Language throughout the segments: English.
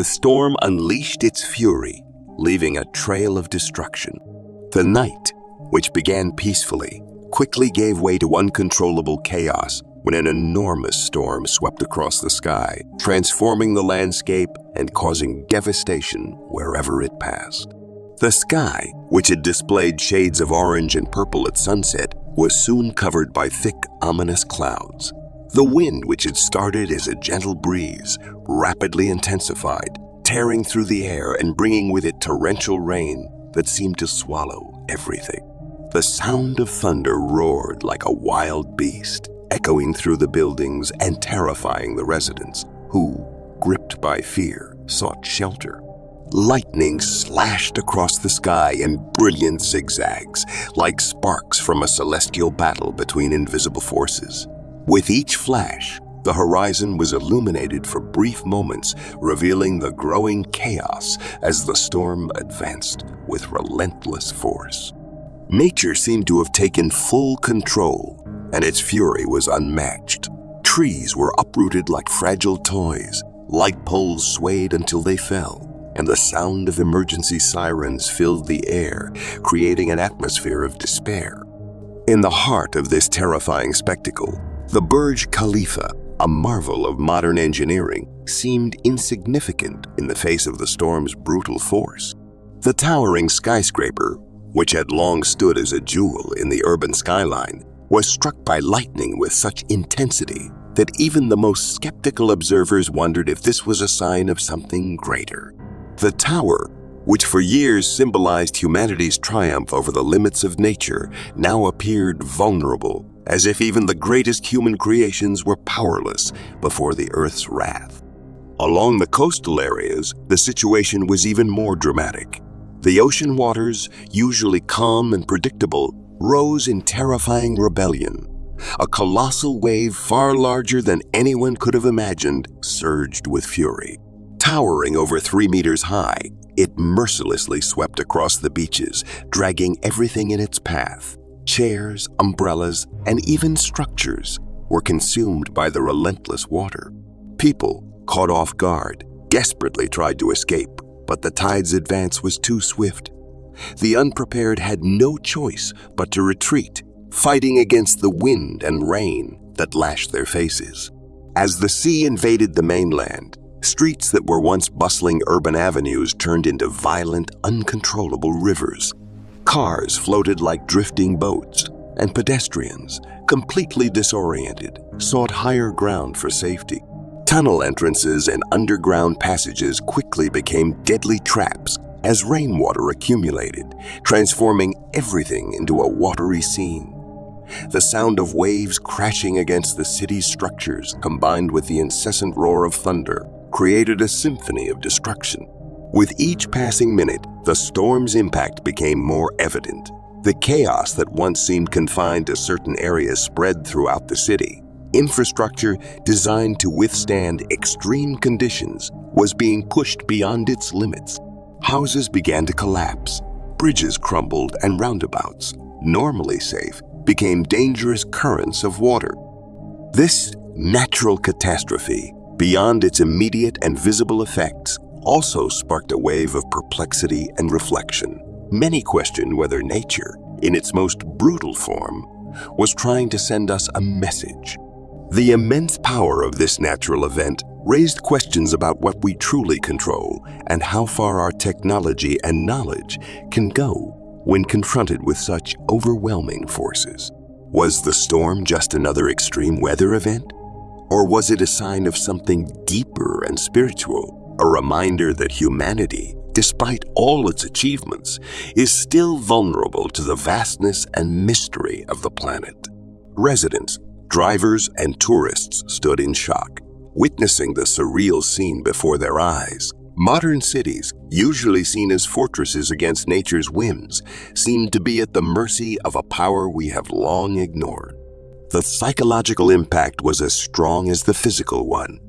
the storm unleashed its fury, leaving a trail of destruction. The night, which began peacefully, quickly gave way to uncontrollable chaos when an enormous storm swept across the sky, transforming the landscape and causing devastation wherever it passed. The sky, which had displayed shades of orange and purple at sunset, was soon covered by thick, ominous clouds. The wind, which had started as a gentle breeze, rapidly intensified, tearing through the air and bringing with it torrential rain that seemed to swallow everything. The sound of thunder roared like a wild beast, echoing through the buildings and terrifying the residents, who, gripped by fear, sought shelter. Lightning slashed across the sky in brilliant zigzags, like sparks from a celestial battle between invisible forces. With each flash, the horizon was illuminated for brief moments, revealing the growing chaos as the storm advanced with relentless force. Nature seemed to have taken full control, and its fury was unmatched. Trees were uprooted like fragile toys, light poles swayed until they fell, and the sound of emergency sirens filled the air, creating an atmosphere of despair. In the heart of this terrifying spectacle, the Burj Khalifa, a marvel of modern engineering, seemed insignificant in the face of the storm's brutal force. The towering skyscraper, which had long stood as a jewel in the urban skyline, was struck by lightning with such intensity that even the most skeptical observers wondered if this was a sign of something greater. The tower, which for years symbolized humanity's triumph over the limits of nature, now appeared vulnerable, as if even the greatest human creations were powerless before the Earth's wrath. Along the coastal areas, the situation was even more dramatic. The ocean waters, usually calm and predictable, rose in terrifying rebellion. A colossal wave far larger than anyone could have imagined surged with fury. Towering over 3 meters high, it mercilessly swept across the beaches, dragging everything in its path. Chairs, umbrellas, and even structures were consumed by the relentless water. People, caught off guard, desperately tried to escape, but the tide's advance was too swift. The unprepared had no choice but to retreat, fighting against the wind and rain that lashed their faces. As the sea invaded the mainland, streets that were once bustling urban avenues turned into violent, uncontrollable rivers. Cars floated like drifting boats, and pedestrians, completely disoriented, sought higher ground for safety. Tunnel entrances and underground passages quickly became deadly traps as rainwater accumulated, transforming everything into a watery scene. The sound of waves crashing against the city's structures, combined with the incessant roar of thunder, created a symphony of destruction. With each passing minute, the storm's impact became more evident. The chaos that once seemed confined to certain areas spread throughout the city. Infrastructure designed to withstand extreme conditions was being pushed beyond its limits. Houses began to collapse, bridges crumbled, and roundabouts, normally safe, became dangerous currents of water. This natural catastrophe, beyond its immediate and visible effects, also sparked a wave of perplexity and reflection. Many questioned whether nature, in its most brutal form, was trying to send us a message. The immense power of this natural event raised questions about what we truly control and how far our technology and knowledge can go when confronted with such overwhelming forces. Was the storm just another extreme weather event? Or was it a sign of something deeper and spiritual, a reminder that humanity, despite all its achievements, is still vulnerable to the vastness and mystery of the planet? Residents, drivers, and tourists stood in shock, witnessing the surreal scene before their eyes. Modern cities, usually seen as fortresses against nature's whims, seemed to be at the mercy of a power we have long ignored. The psychological impact was as strong as the physical one.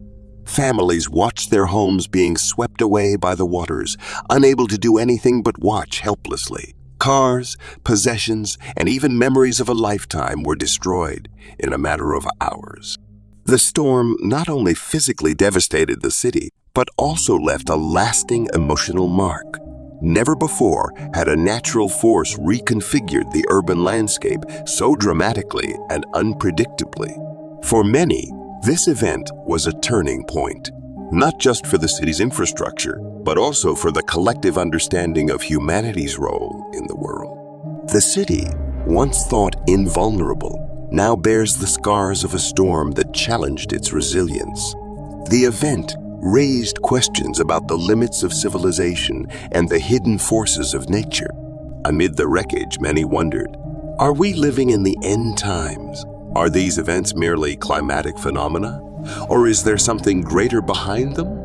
Families watched their homes being swept away by the waters, unable to do anything but watch helplessly. Cars, possessions, and even memories of a lifetime were destroyed in a matter of hours. The storm not only physically devastated the city, but also left a lasting emotional mark. Never before had a natural force reconfigured the urban landscape so dramatically and unpredictably. For many, this event was a turning point, not just for the city's infrastructure, but also for the collective understanding of humanity's role in the world. The city, once thought invulnerable, now bears the scars of a storm that challenged its resilience. The event raised questions about the limits of civilization and the hidden forces of nature. Amid the wreckage, many wondered, are we living in the end times? Are these events merely climatic phenomena? Or is there something greater behind them?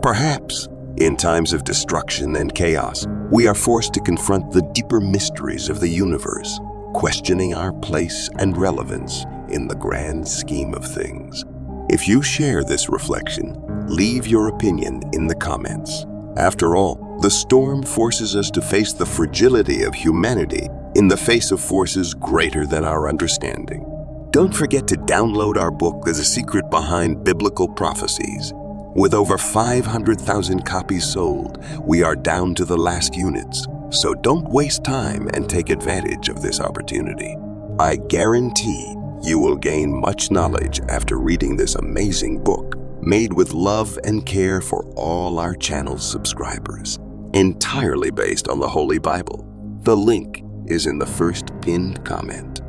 Perhaps, in times of destruction and chaos, we are forced to confront the deeper mysteries of the universe, questioning our place and relevance in the grand scheme of things. If you share this reflection, leave your opinion in the comments. After all, the storm forces us to face the fragility of humanity in the face of forces greater than our understanding. Don't forget to download our book, The Secret Behind Biblical Prophecies. With over 500,000 copies sold, we are down to the last units. So don't waste time and take advantage of this opportunity. I guarantee you will gain much knowledge after reading this amazing book, made with love and care for all our channel's subscribers, entirely based on the Holy Bible. The link is in the first pinned comment.